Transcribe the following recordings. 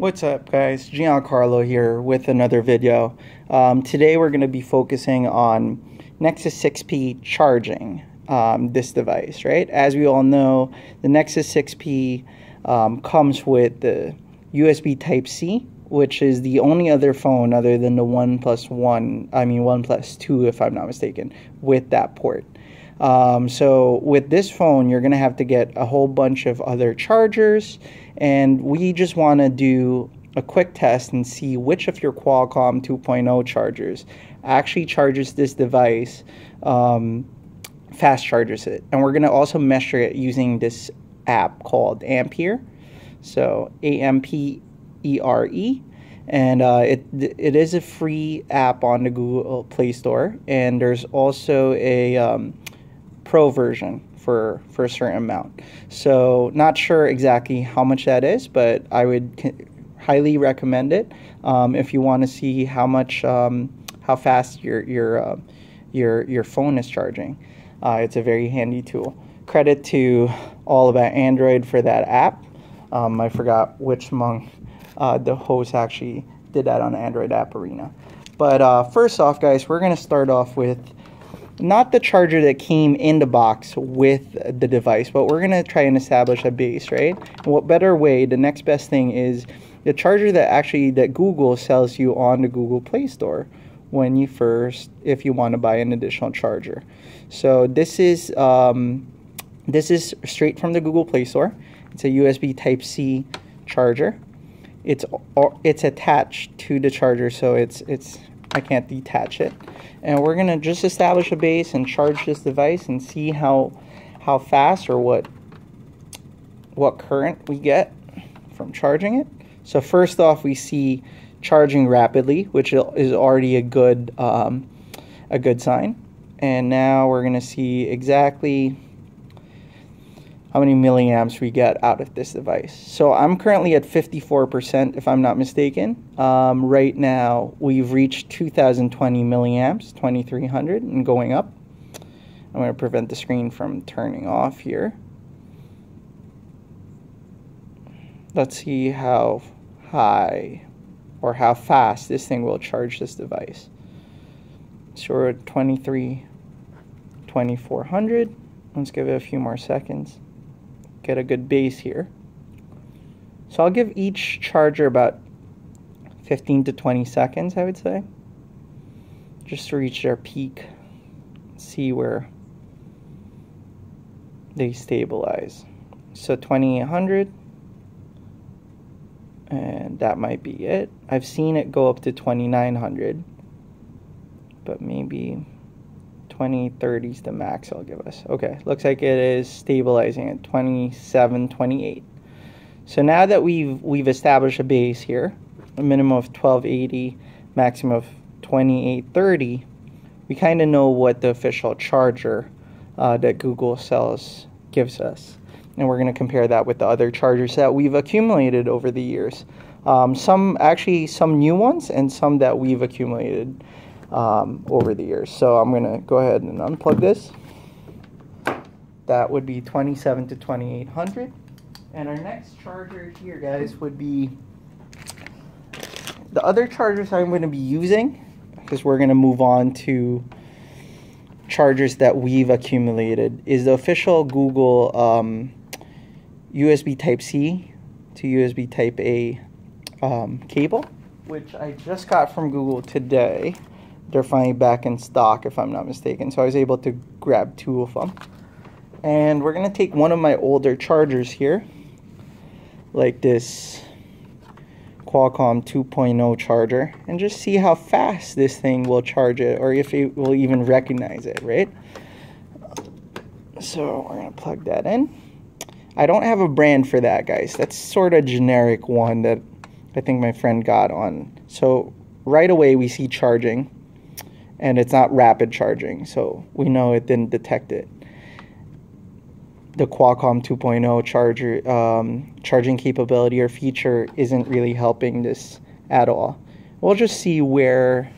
What's up, guys? Giancarlo here with another video. Today we're going to be focusing on Nexus 6P charging this device, right? As we all know, the Nexus 6P comes with the USB Type-C, which is the only other phone other than the OnePlus 2, if I'm not mistaken, with that port. So with this phone, you're going to have to get a whole bunch of other chargers, and we just want to do a quick test and see which of your Qualcomm 2.0 chargers actually charges this device, fast charges it. And we're going to also measure it using this app called Ampere, so AMPERE. And it is a free app on the Google Play Store, and there's also a Pro version for a certain amount. So not sure exactly how much that is, but I would highly recommend it if you want to see how much how fast your phone is charging. It's a very handy tool. Credit to All About Android for that app. I forgot which among the hosts actually did that on Android App Arena. But first off, guys, we're going to start off with not the charger that came in the box with the device, but we're going to try and establish a base, right? And what better way, the next best thing is the charger that Google sells you on the Google Play Store when you if you want to buy an additional charger. So this is straight from the Google Play Store. It's a USB Type-C charger. It's attached to the charger, so I can't detach it. And we're gonna just establish a base and charge this device and see how fast or what current we get from charging it. So first off, we see charging rapidly, which is already a good sign. And now we're gonna see exactly how many milliamps we get out of this device. So I'm currently at 54%, if I'm not mistaken. Right now, we've reached 2020 milliamps, 2300, and going up. I'm going to prevent the screen from turning off here. Let's see how high or how fast this thing will charge this device. So we're at 2400. Let's give it a few more seconds. Get a good base here. So I'll give each charger about 15 to 20 seconds, I would say, just to reach their peak, see where they stabilize. So 2800, and that might be it. I've seen it go up to 2900, but maybe 2030 is the max I'll give us. Okay, looks like it is stabilizing at 27, 28. So now that we've established a base here, a minimum of 1280, maximum of 2830, we kind of know what the official charger that Google sells gives us. And we're going to compare that with the other chargers that we've accumulated over the years. Some new ones and some that we've accumulated over the years. So I'm going to go ahead and unplug this. That would be 27 to 2800. And our next charger here, guys, would be the other chargers I'm going to be using, because we're going to move on to chargers that we've accumulated, is the official Google USB Type-C to USB Type-A cable, which I just got from Google today. They're finally back in stock, if I'm not mistaken. So I was able to grab 2 of them. And we're going to take one of my older chargers here, like this Qualcomm 2.0 charger, and just see how fast this thing will charge it, or if it will even recognize it, right? So we're going to plug that in. I don't have a brand for that, guys. That's sort of generic one that I think my friend got on. So right away we see charging. And it's not rapid charging, so we know it didn't detect it. The Qualcomm 2.0 charger charging capability or feature isn't really helping this at all. We'll just see where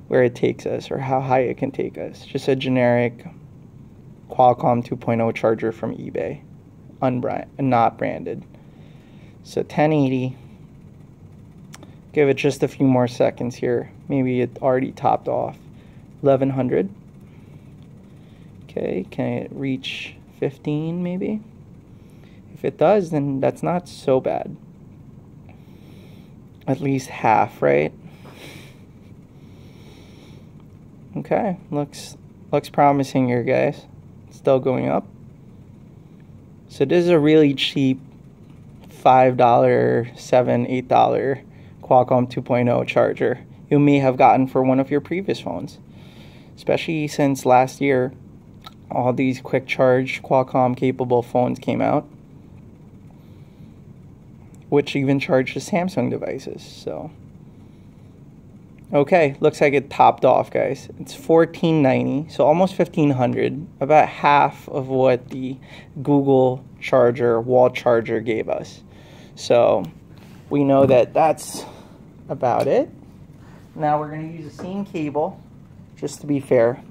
it takes us, or how high it can take us. Just a generic Qualcomm 2.0 charger from eBay, not branded. So 1080, Give it just a few more seconds here. Maybe it already topped off. 1100. Okay, can it reach 15 maybe? If it does, then that's not so bad. At least half, right? Okay, looks promising here, guys. Still going up. So this is a really cheap $5, $7, $8 Qualcomm 2.0 charger you may have gotten for one of your previous phones. Especially since last year, all these quick charge Qualcomm capable phones came out, which even charges Samsung devices. So okay, looks like it topped off, guys. It's $14.90, so almost $1,500, about half of what the Google charger, wall charger gave us. So we know that that's about it. Now we're going to use the same cable, just to be fair.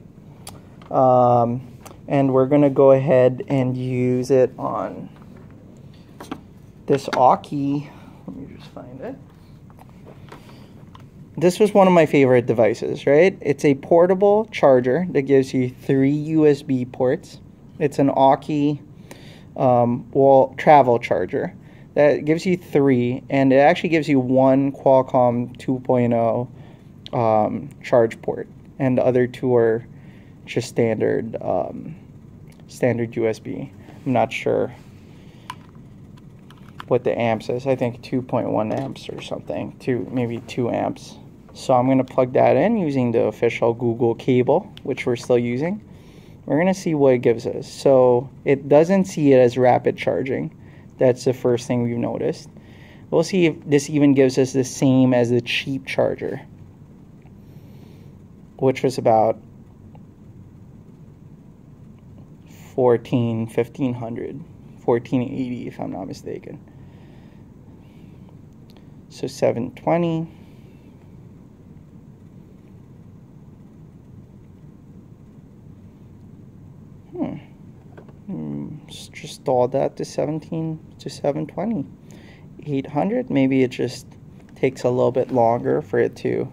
And we're going to go ahead and use it on this Aukey. Let me just find it. This was one of my favorite devices, right? It's a portable charger that gives you 3 USB ports. It's an Aukey travel charger that gives you 3, and it actually gives you 1 Qualcomm 2.0 charge port, and the other 2 are just standard USB. I'm not sure what the amps is. I think 2.1 amps or something, maybe 2 amps. So I'm going to plug that in using the official Google cable, which we're still using. We're going to see what it gives us. So it doesn't see it as rapid charging. That's the first thing we've noticed. We'll see if this even gives us the same as the cheap charger, which was about $1,500, $1,480 if I'm not mistaken. So 720. Just stall that to 720. 800. Maybe it just takes a little bit longer for it to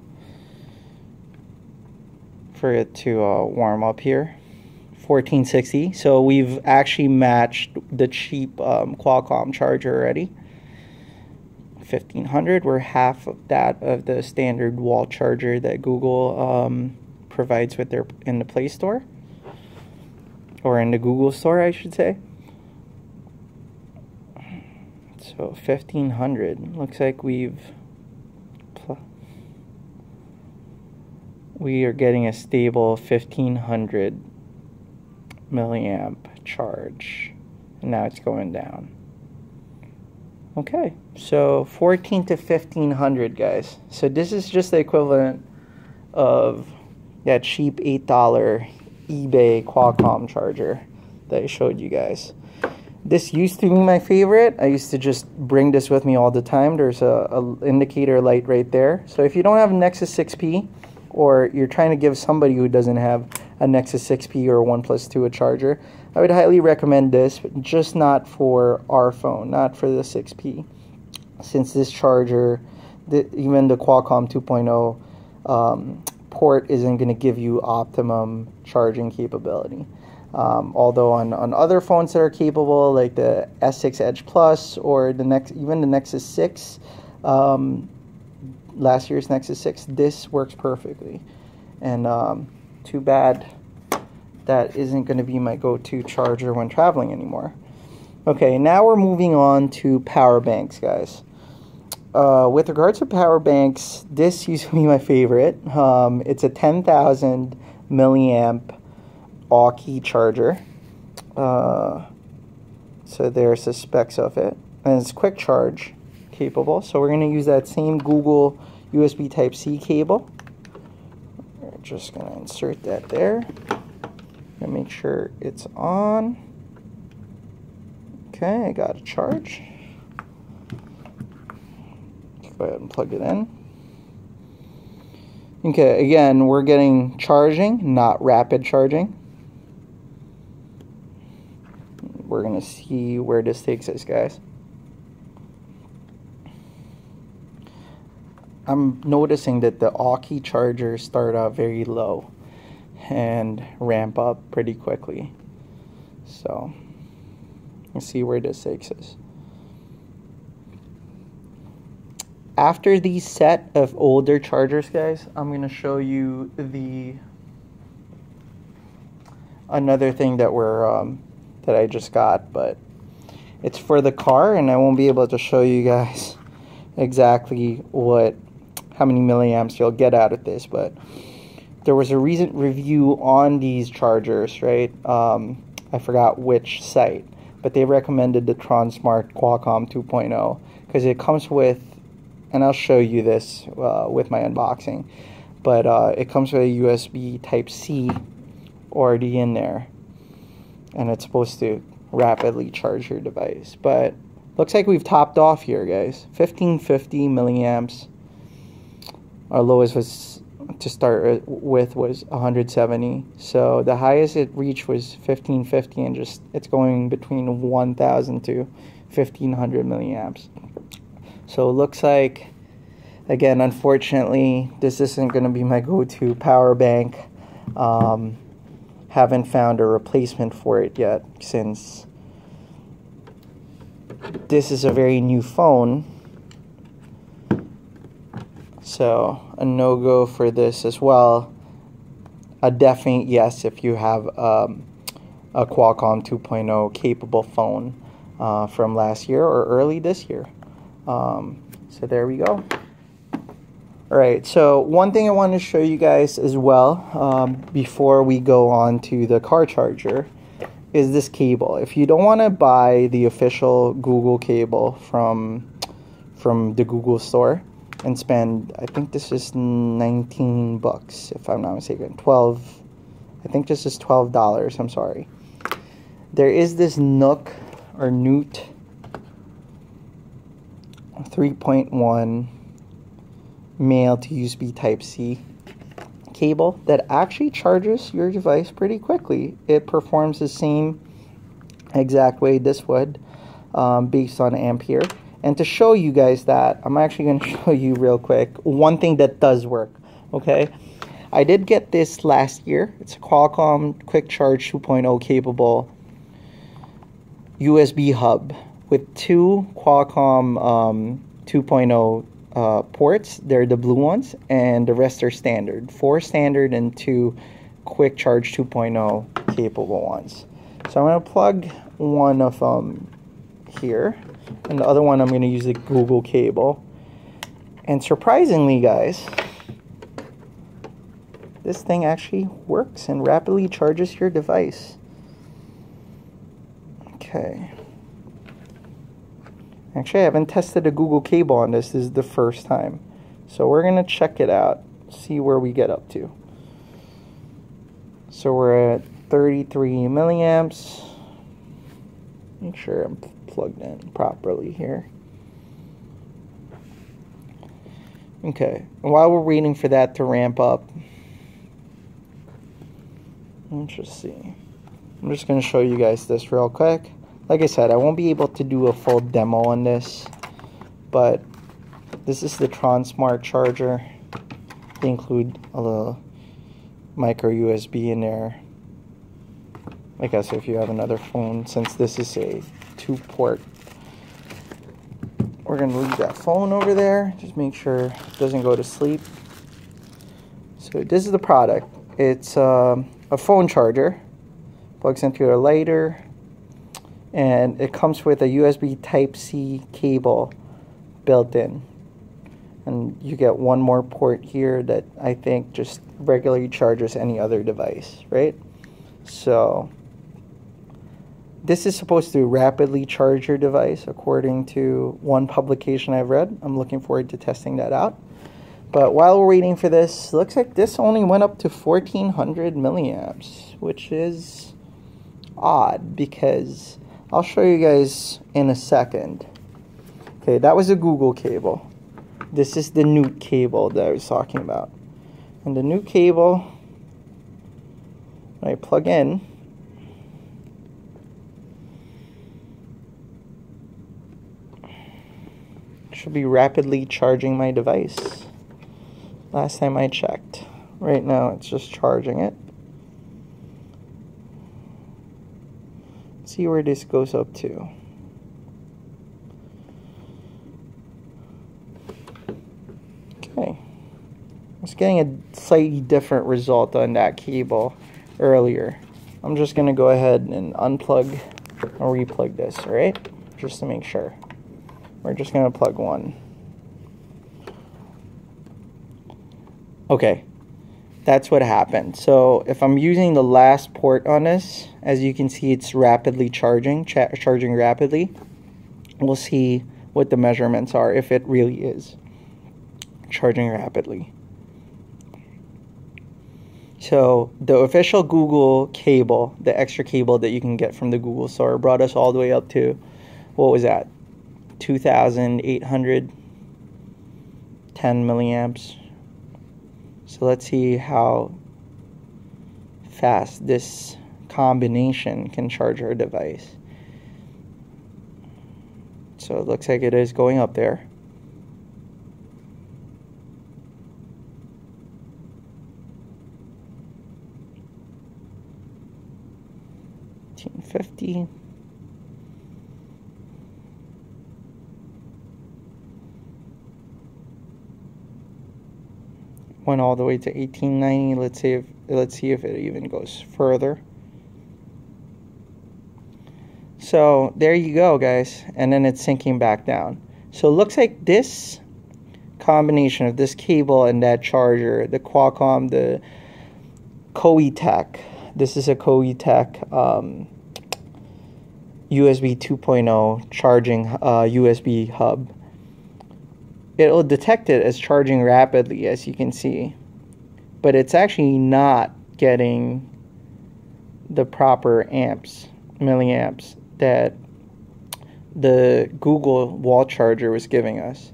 warm up here. 1460. So we've actually matched the cheap Qualcomm charger already. 1500. We're half of that of the standard wall charger that Google provides with in the Play Store, or in the Google Store, I should say. So 1500. Looks like we are getting a stable 1500 milliamp charge, and now it's going down. Okay, so 14 to 1500, guys. So this is just the equivalent of that cheap $8 eBay Qualcomm charger that I showed you guys. This used to be my favorite. I used to just bring this with me all the time. There's a indicator light right there. So if you don't have a Nexus 6P, or you're trying to give somebody who doesn't have a Nexus 6P or OnePlus 2 a charger, I would highly recommend this, but just not for our phone, not for the 6P. Since this charger, even the Qualcomm 2.0 port isn't going to give you optimum charging capability. Although on other phones that are capable, like the S6 Edge Plus or even the Nexus 6, last year's Nexus 6, this works perfectly. And too bad that isn't going to be my go-to charger when traveling anymore. Okay, now we're moving on to power banks, guys. With regards to power banks, this used to be my favorite. It's a 10,000 milliamp Aukey charger. So there's the specs of it, and it's quick charge capable. So we're going to use that same Google USB Type-C cable. We're just going to insert that there and make sure it's on. Okay, I got a charge. Go ahead and plug it in. Okay, again, we're getting charging, not rapid charging. We're going to see where this takes us, guys. I'm noticing that the Aukey chargers start out very low and ramp up pretty quickly. So let's see where this takes us. After these set of older chargers, guys, I'm going to show you another thing that that I just got, but it's for the car, and I won't be able to show you guys exactly how many milliamps you'll get out of this. But there was a recent review on these chargers, right? I forgot which site, but they recommended the Tronsmart Qualcomm 2.0 because it comes with, and I'll show you this with my unboxing, but it comes with a USB Type-C already in there, and it's supposed to rapidly charge your device. But looks like we've topped off here, guys. 1550 milliamps. Our lowest was, to start with, was 170. So the highest it reached was 1550, and it's going between 1000 to 1500 milliamps. So it looks like, again, unfortunately, this isn't going to be my go-to power bank. Haven't found a replacement for it yet, since this is a very new phone. So a no-go for this as well. A definite yes if you have a Qualcomm 2.0 capable phone from last year or early this year. So there we go. Alright, so one thing I want to show you guys as well before we go on to the car charger is this cable. If you don't want to buy the official Google cable from the Google store and spend, I think this is 19 bucks if I'm not mistaken, 12, I think this is $12, I'm sorry. There is this NOOT 3.1 male to USB Type-C cable that actually charges your device pretty quickly. It performs the same exact way this would, based on ampere. And to show you guys that, I'm actually going to show you real quick one thing that does work. Okay, I did get this last year. It's a Qualcomm Quick Charge 2.0 capable USB hub with two Qualcomm 2.0 ports. They're the blue ones, and the rest are standard. 4 standard and 2 Quick Charge 2.0 capable ones. So I'm going to plug one of them here, and the other one I'm going to use the Google cable. And surprisingly, guys, this thing actually works and rapidly charges your device. Okay. Actually, I haven't tested a Google cable on this. This is the first time. So we're going to check it out, see where we get up to. So we're at 33 milliamps. Make sure I'm plugged in properly here. Okay, and while we're waiting for that to ramp up, let's just see. I'm just going to show you guys this real quick. Like I said, I won't be able to do a full demo on this, but this is the Tronsmart charger. They include a little micro USB in there. I guess if you have another phone, since this is a 2-port, we're going to leave that phone over there. Just make sure it doesn't go to sleep. So this is the product. It's a phone charger. Plugs into a lighter. And it comes with a USB Type-C cable built in. And you get one more port here that I think just regularly charges any other device, right? So this is supposed to rapidly charge your device according to one publication I've read. I'm looking forward to testing that out. But while we're waiting for this, looks like this only went up to 1400 milliamps, which is odd because I'll show you guys in a second. Okay, that was a Google cable. This is the NOOT cable that I was talking about. And the NOOT cable, when I plug in, should be rapidly charging my device. last time I checked. Right now it's just charging it. Let's see where this goes up to. Okay. I was getting a slightly different result on that cable earlier. I'm just going to go ahead and unplug or replug this, alright? Just to make sure. We're just going to plug one. Okay. That's what happened. So if I'm using the last port on this, as you can see, it's rapidly charging rapidly. We'll see what the measurements are, if it really is charging rapidly. So the official Google cable, the extra cable that you can get from the Google store, brought us all the way up to, what was that, 2,810 milliamps. So let's see how fast this combination can charge our device. So it looks like it is going up there. 1850. Went all the way to 1890. Let's see if it even goes further. So there you go, guys, and then it's sinking back down. So it looks like this combination of this cable and that charger, the Qualcomm, the CHOETECH. This is a CHOETECH USB 2.0 charging USB hub. It'll detect it as charging rapidly, as you can see, but it's actually not getting the proper milliamps that the Google wall charger was giving us.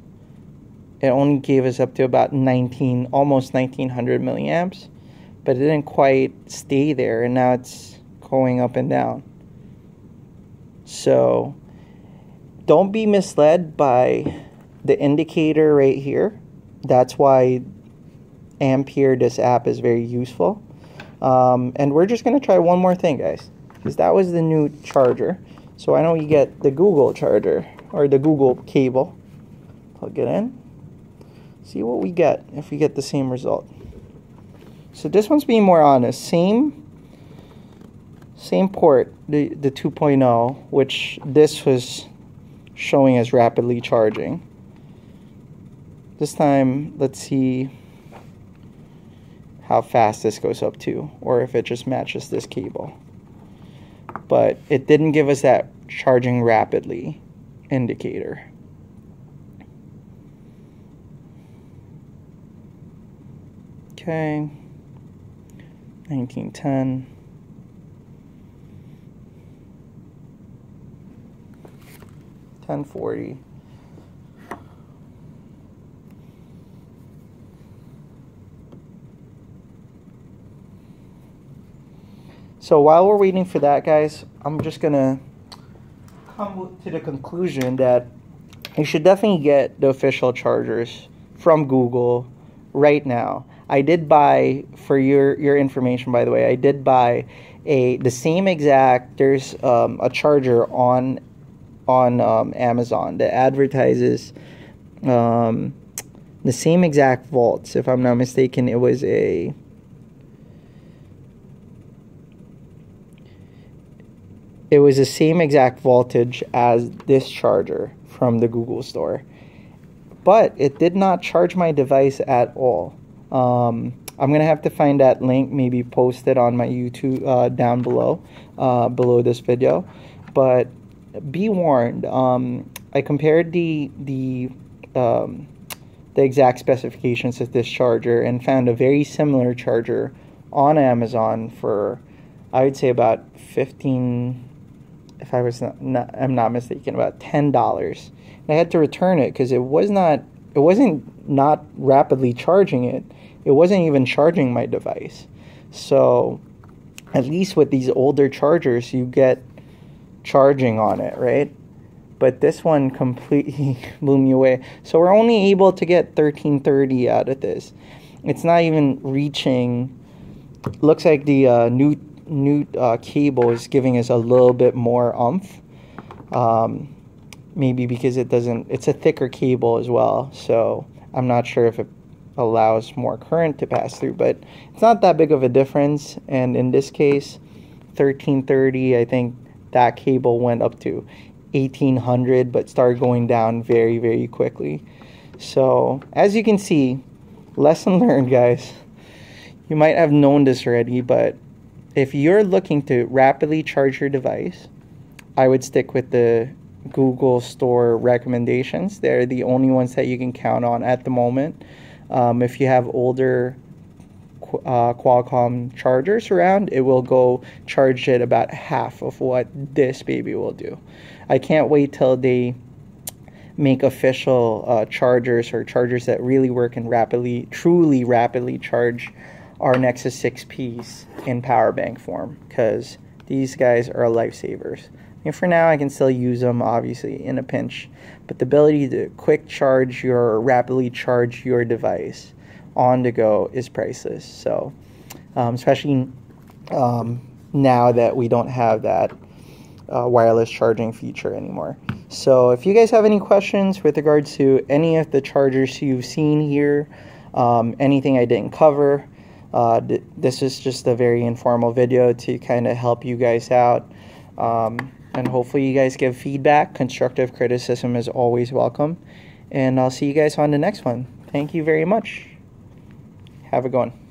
It only gave us up to about almost 1900 milliamps, but it didn't quite stay there, and now it's going up and down. So don't be misled by the indicator right here. That's why Ampere, this app, is very useful. And we're just going to try one more thing, guys, because that was the new charger. So I know you get the Google charger, or the Google cable. Plug it in. See what we get, if we get the same result. So this one's being more honest. Same port, the 2.0, which this was showing as rapidly charging. This time, let's see how fast this goes up to, or if it just matches this cable. But it didn't give us that charging rapidly indicator. Okay, 1910. 1040. So while we're waiting for that, guys, I'm just gonna come to the conclusion that you should definitely get the official chargers from Google right now. I did buy, for your information, by the way, I did buy the same exact. There's a charger on Amazon that advertises the same exact volts. If I'm not mistaken, it was the same exact voltage as this charger from the Google store, but it did not charge my device at all. I'm gonna have to find that link, maybe post it on my YouTube down below this video. But be warned, I compared the exact specifications of this charger and found a very similar charger on Amazon for, I would say, about 15, if I was I'm not mistaken, about $10. I had to return it because it wasn't not rapidly charging it. It wasn't even charging my device. So at least with these older chargers, you get charging on it, right? But this one completely blew me away. So we're only able to get 1330 out of this. it's not even reaching. Looks like the NOOT cable is giving us a little bit more oomph. Maybe because it's a thicker cable as well, so I'm not sure if it allows more current to pass through, but it's not that big of a difference. And in this case, 1330, I think that cable went up to 1800 but started going down very, very quickly. So as you can see, lesson learned, guys. You might have known this already, but if you're looking to rapidly charge your device, I would stick with the Google Store recommendations. They're the only ones that you can count on at the moment. If you have older Qualcomm chargers around, it will go charge it about half of what this baby will do. I can't wait till they make official chargers, or chargers that really work and truly rapidly charge our Nexus 6Ps in power bank form, because these guys are lifesavers. And for now, I can still use them, obviously, in a pinch. But the ability to quick charge or rapidly charge your device on the go is priceless. So, especially now that we don't have that wireless charging feature anymore. So, if you guys have any questions with regards to any of the chargers you've seen here, anything I didn't cover, this is just a very informal video to kind of help you guys out. And hopefully you guys give feedback. Constructive criticism is always welcome. And I'll see you guys on the next one. Thank you very much. Have a good one.